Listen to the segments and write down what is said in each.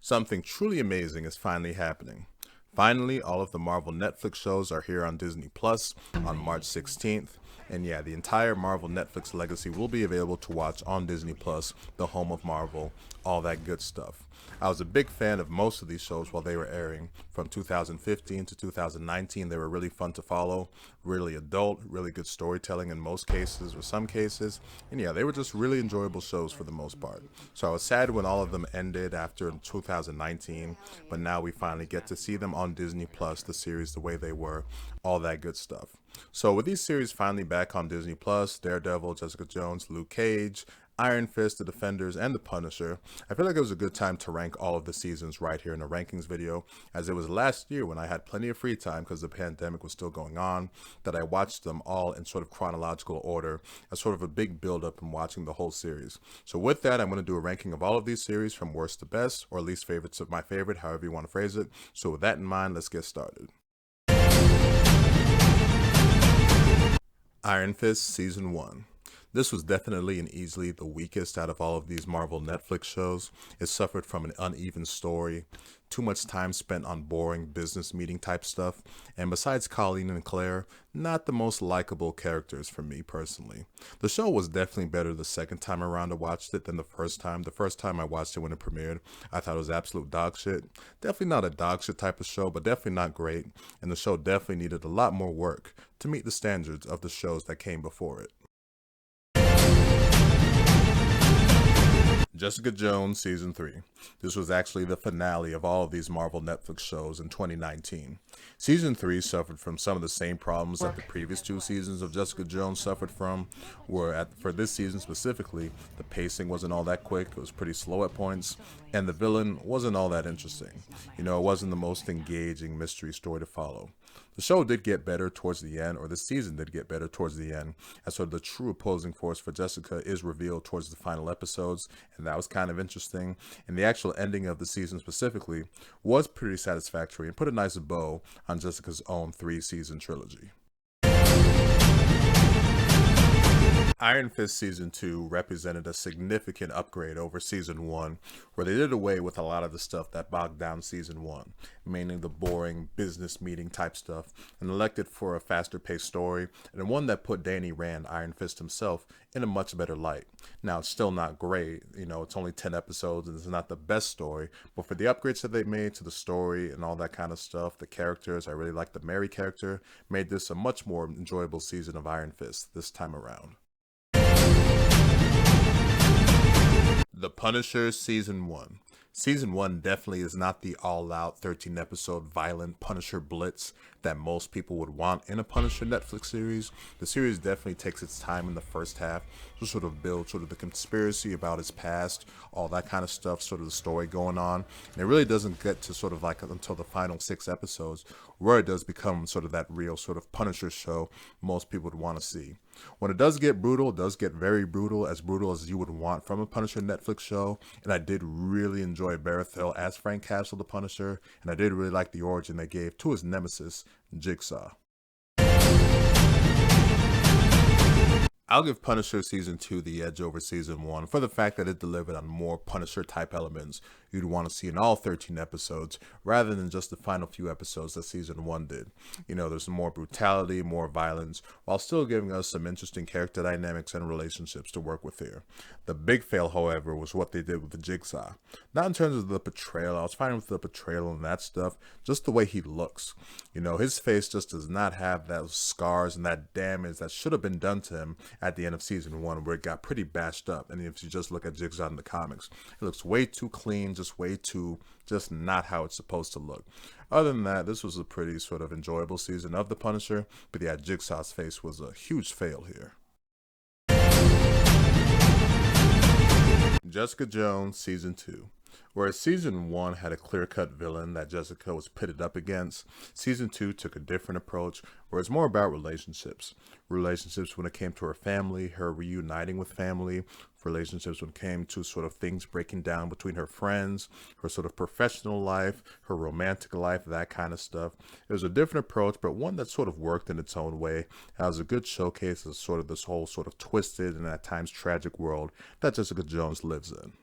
Something truly amazing is finally happening. Finally, all of the Marvel Netflix shows are here on Disney Plus on March 16th. And yeah, the entire Marvel Netflix legacy will be available to watch on Disney Plus, the home of Marvel, all that good stuff. I was a big fan of most of these shows while they were airing. From 2015 to 2019, they were really fun to follow, really adult, really good storytelling in most cases or some cases. And yeah, they were just really enjoyable shows for the most part. So I was sad when all of them ended after 2019, but now we finally get to see them on Disney Plus, the series the way they were, all that good stuff. So with these series finally back on Disney Plus, Daredevil, Jessica Jones, Luke Cage, Iron Fist, The Defenders, and The Punisher, I feel like it was a good time to rank all of the seasons right here in a rankings video, as it was last year when I had plenty of free time because the pandemic was still going on, that I watched them all in sort of chronological order as sort of a big build-up in watching the whole series. So with that, I'm going to do a ranking of all of these series from worst to best, or least favorites of my favorite, however you want to phrase it. So with that in mind, let's get started. Iron Fist Season 1. This was definitely and easily the weakest out of all of these Marvel Netflix shows. It suffered from an uneven story, too much time spent on boring business meeting type stuff, and besides Colleen and Claire, not the most likable characters for me personally. The show was definitely better the second time around I watched it than the first time. The first time I watched it when it premiered, I thought it was absolute dog shit. Definitely not a dog shit type of show, but definitely not great, and the show definitely needed a lot more work to meet the standards of the shows that came before it. Jessica Jones Season 3. This was actually the finale of all of these Marvel Netflix shows in 2019. Season 3 suffered from some of the same problems that the previous two seasons of Jessica Jones suffered from, for this season specifically, the pacing wasn't all that quick, it was pretty slow at points, and the villain wasn't all that interesting. It wasn't the most engaging mystery story to follow. The show did get better towards the end, or the season did get better towards the end, as sort of the true opposing force for Jessica is revealed towards the final episodes, and that was kind of interesting. And the actual ending of the season specifically was pretty satisfactory and put a nice bow on Jessica's own 3-season trilogy. Iron Fist Season 2 represented a significant upgrade over Season 1, where they did away with a lot of the stuff that bogged down Season 1, mainly the boring business meeting type stuff, and elected for a faster paced story, and one that put Danny Rand, Iron Fist himself, in a much better light. Now, it's still not great, it's only 10 episodes and it's not the best story, but for the upgrades that they made to the story and all that kind of stuff, the characters, I really like the Mary character, made this a much more enjoyable season of Iron Fist this time around. The Punisher Season 1. Season 1 definitely is not the all-out 13-episode violent Punisher blitz that most people would want in a Punisher Netflix series. The series definitely takes its time in the first half to sort of build sort of the conspiracy about his past, all that kind of stuff, sort of the story going on. And it really doesn't get to sort of like until the final 6 episodes where it does become sort of that real sort of Punisher show most people would want to see. When it does get brutal, it does get very brutal as you would want from a Punisher Netflix show, and I did really enjoy Baratheon as Frank Castle the Punisher, and I did really like the origin they gave to his nemesis, Jigsaw. I'll give Punisher Season 2 the edge over Season 1 for the fact that it delivered on more Punisher-type elements you'd want to see in all 13 episodes, rather than just the final few episodes that Season 1 did. There's more brutality, more violence, while still giving us some interesting character dynamics and relationships to work with here. The big fail, however, was what they did with the Jigsaw. Not in terms of the portrayal, I was fine with the portrayal and that stuff, just the way he looks. His face just does not have those scars and that damage that should have been done to him at the end of Season 1, where it got pretty bashed up. And if you just look at Jigsaw in the comics, it looks way too clean, just not how it's supposed to look. Other than that, this was a pretty sort of enjoyable season of The Punisher, but yeah, Jigsaw's face was a huge fail here. Jessica Jones Season 2. Whereas Season 1 had a clear-cut villain that Jessica was pitted up against, Season 2 took a different approach, where it's more about relationships. Relationships when it came to her family, her reuniting with family, relationships when it came to sort of things breaking down between her friends, her sort of professional life, her romantic life, that kind of stuff. It was a different approach, but one that sort of worked in its own way. It was a good showcase of sort of this whole sort of twisted and at times tragic world that Jessica Jones lives in.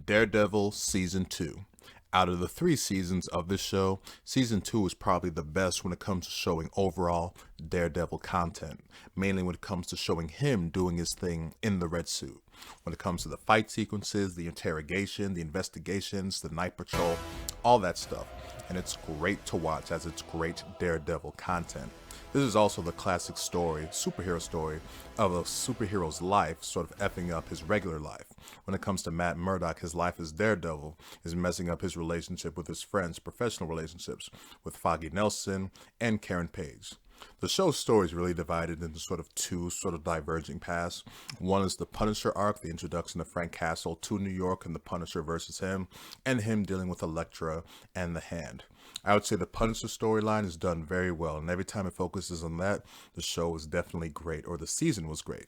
Daredevil Season 2. Out of the 3 seasons of this show, Season 2 is probably the best when it comes to showing overall Daredevil content, mainly when it comes to showing him doing his thing in the red suit. When it comes to the fight sequences, the interrogation, the investigations, the night patrol, all that stuff. And it's great to watch as it's great Daredevil content. This is also the classic story, superhero story, of a superhero's life sort of effing up his regular life. When it comes to Matt Murdock, his life as Daredevil is messing up his relationship with his friends, professional relationships with Foggy Nelson and Karen Page. The show's story is really divided into sort of two sort of diverging paths. One is the Punisher arc, the introduction of Frank Castle to New York and the Punisher versus him, and him dealing with Elektra and the Hand. I would say the Punisher storyline is done very well, and every time it focuses on that, the show is definitely great, or the season was great.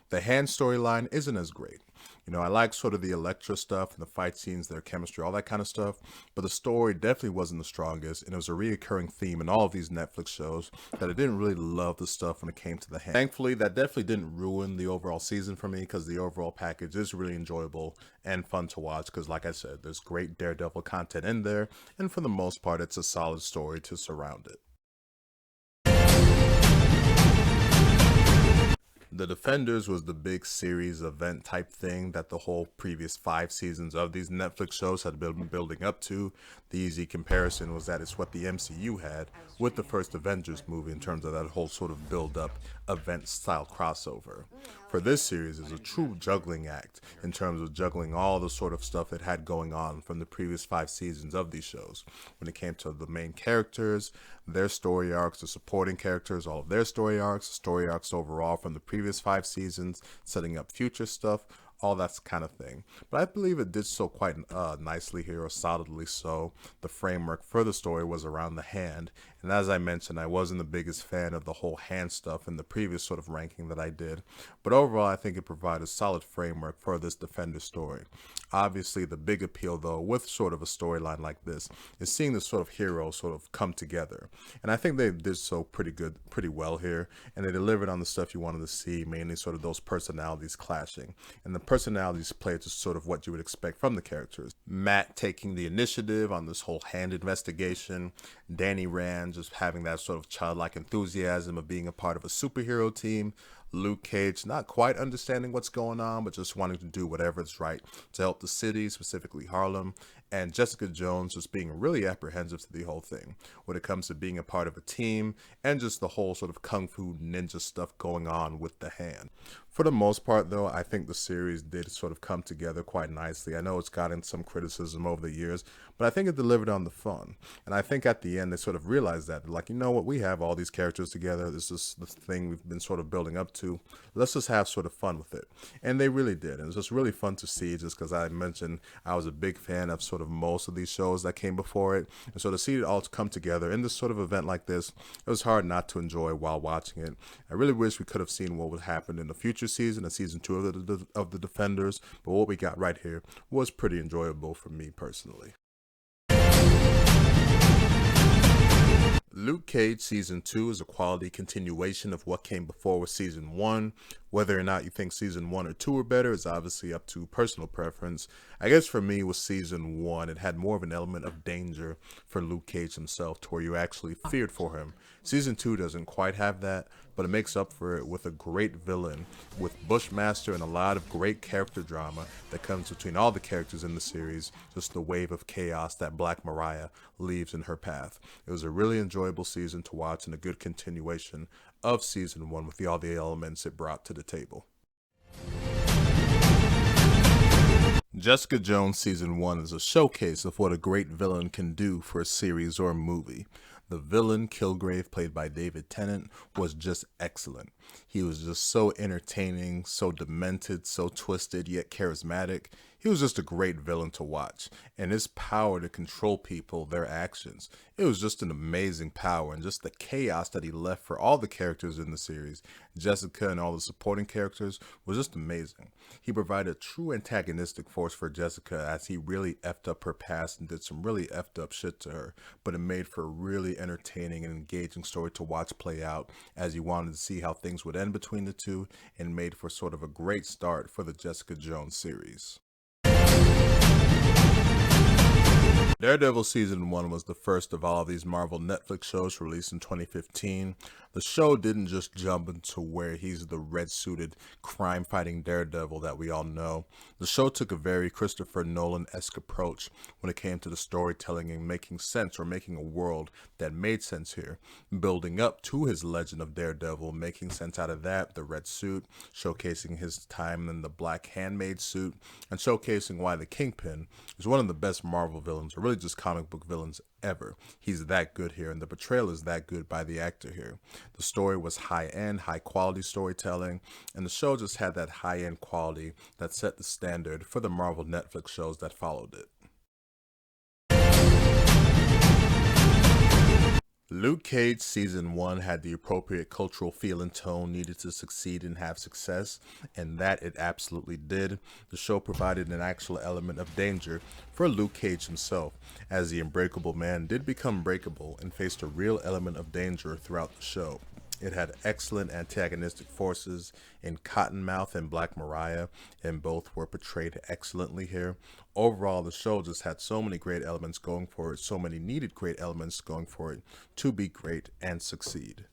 The Hand storyline isn't as great. You know, I like sort of the Elektra stuff and the fight scenes, their chemistry, all that kind of stuff, but the story definitely wasn't the strongest, and it was a reoccurring theme in all of these Netflix shows that I didn't really love the stuff when it came to the Hand. Thankfully, that definitely didn't ruin the overall season for me, because the overall package is really enjoyable and fun to watch, because like I said, there's great Daredevil content in there, and for the most part, it's a solid story to surround it. The Defenders was the big series event type thing that the whole previous 5 seasons of these Netflix shows had been building up to. The easy comparison was that it's what the MCU had with the first Avengers movie in terms of that whole sort of build-up event style crossover. For this series is a true juggling act in terms of juggling all the sort of stuff it had going on from the previous 5 seasons of these shows. When it came to the main characters, their story arcs, the supporting characters, all of their story arcs overall from the previous 5 seasons, setting up future stuff, all that kind of thing. But I believe it did so quite nicely here, or solidly so. The framework for the story was around the Hand, and as I mentioned, I wasn't the biggest fan of the whole Hand stuff in the previous sort of ranking that I did, but overall I think it provided a solid framework for this Defender story. Obviously the big appeal though with sort of a storyline like this is seeing the sort of heroes sort of come together, and I think they did so pretty well here, and they delivered on the stuff you wanted to see, mainly sort of those personalities clashing, and the personalities play to sort of what you would expect from the characters. Matt taking the initiative on this whole Hand investigation, Danny Rand just having that sort of childlike enthusiasm of being a part of a superhero team, Luke Cage not quite understanding what's going on but just wanting to do whatever is right to help the city, specifically Harlem, and Jessica Jones just being really apprehensive to the whole thing when it comes to being a part of a team and just the whole sort of kung fu ninja stuff going on with the Hand. For the most part though, I think the series did sort of come together quite nicely. I know it's gotten some criticism over the years, but I think it delivered on the fun. And I think at the end they sort of realized that, like, you know what, we have all these characters together, this is the thing we've been sort of building up to, let's just have sort of fun with it. And they really did, and it's just really fun to see, just because I mentioned I was a big fan of sort of most of these shows that came before it, and so to see it all come together in this sort of event like this, it was hard not to enjoy while watching it. I really wish we could have seen what would happen in the future season, in season 2 of the Defenders, but what we got right here was pretty enjoyable for me personally. Luke Cage Season 2 is a quality continuation of what came before with Season 1. Whether or not you think Season 1 or 2 are better is obviously up to personal preference. I guess for me with Season 1, it had more of an element of danger for Luke Cage himself to where you actually feared for him. Season 2 doesn't quite have that, but it makes up for it with a great villain, with Bushmaster, and a lot of great character drama that comes between all the characters in the series, just the wave of chaos that Black Mariah leaves in her path. It was a really enjoyable season to watch and a good continuation of Season 1 with all the elements it brought to the table. Jessica Jones Season 1 is a showcase of what a great villain can do for a series or a movie. The villain, Kilgrave, played by David Tennant, was just excellent. He was just so entertaining, so demented, so twisted, yet charismatic. He was just a great villain to watch, and his power to control people, their actions, it was just an amazing power, and just the chaos that he left for all the characters in the series, Jessica and all the supporting characters, was just amazing. He provided a true antagonistic force for Jessica as he really effed up her past and did some really effed up shit to her, but it made for a really entertaining and engaging story to watch play out as you wanted to see how things would end between the two, and made for sort of a great start for the Jessica Jones series. Daredevil Season 1 was the first of all of these Marvel Netflix shows released in 2015. The show didn't just jump into where he's the red-suited, crime-fighting Daredevil that we all know. The show took a very Christopher Nolan-esque approach when it came to the storytelling and making sense, or making a world that made sense here. Building up to his legend of Daredevil, making sense out of that, the red suit, showcasing his time in the black handmade suit, and showcasing why the Kingpin is one of the best Marvel villains, or really just comic book villains ever. He's that good here, and the portrayal is that good by the actor here. The story was high-end, high-quality storytelling, and the show just had that high-end quality that set the standard for the Marvel Netflix shows that followed it. Luke Cage Season 1 had the appropriate cultural feel and tone needed to succeed and have success, and that it absolutely did. The show provided an actual element of danger for Luke Cage himself, as the unbreakable man did become breakable and faced a real element of danger throughout the show. It had excellent antagonistic forces in Cottonmouth and Black Mariah, and both were portrayed excellently here. Overall, the show just had so many great elements going for it, so many needed great elements going for it to be great and succeed.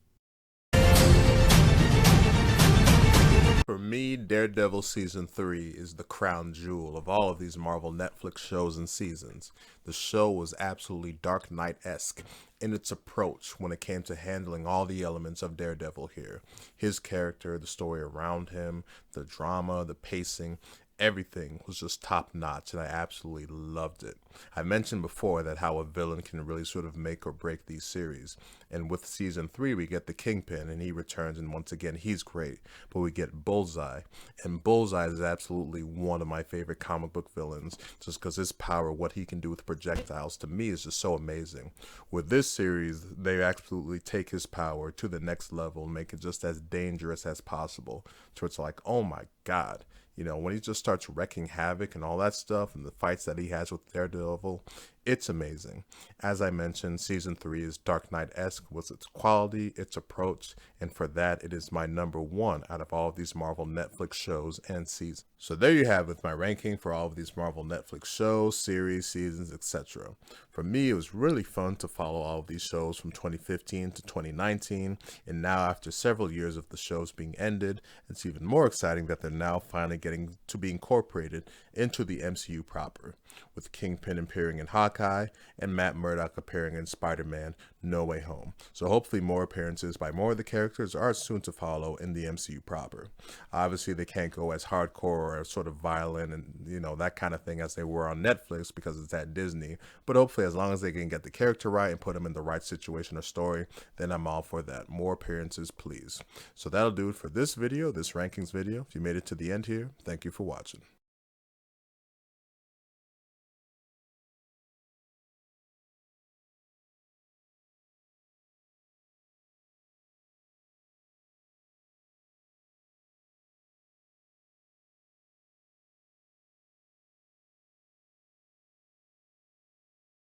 For me, Daredevil Season 3 is the crown jewel of all of these Marvel Netflix shows and seasons. The show was absolutely Dark Knight-esque in its approach when it came to handling all the elements of Daredevil here. His character, the story around him, the drama, the pacing, everything was just top notch, and I absolutely loved it. I mentioned before that how a villain can really sort of make or break these series, and with Season 3 we get the Kingpin, and he returns, and once again he's great. But we get Bullseye, and Bullseye is absolutely one of my favorite comic book villains, just because his power, what he can do with projectiles, to me is just so amazing. With this series, they absolutely take his power to the next level and make it just as dangerous as possible, so it's like, oh my god. You know, when he just starts wreaking havoc and all that stuff, and the fights that he has with Daredevil, it's amazing. As I mentioned, Season 3 is Dark Knight-esque with its quality, its approach, and for that, it is my #1 out of all of these Marvel Netflix shows and seasons. So there you have it, with my ranking for all of these Marvel Netflix shows, series, seasons, etc. For me, it was really fun to follow all of these shows from 2015 to 2019, and now after several years of the shows being ended, it's even more exciting that they're now finally getting to be incorporated into the MCU proper, with Kingpin appearing in Hawkeye and Matt Murdock appearing in Spider-Man No Way Home. So hopefully more appearances by more of the characters are soon to follow in the MCU proper. Obviously they can't go as hardcore or sort of violent and, you know, that kind of thing as they were on Netflix because it's at Disney, but hopefully as long as they can get the character right and put them in the right situation or story, then I'm all for that. More appearances, please. So that'll do it for this video, this rankings video. If you made it to the end here, thank you for watching.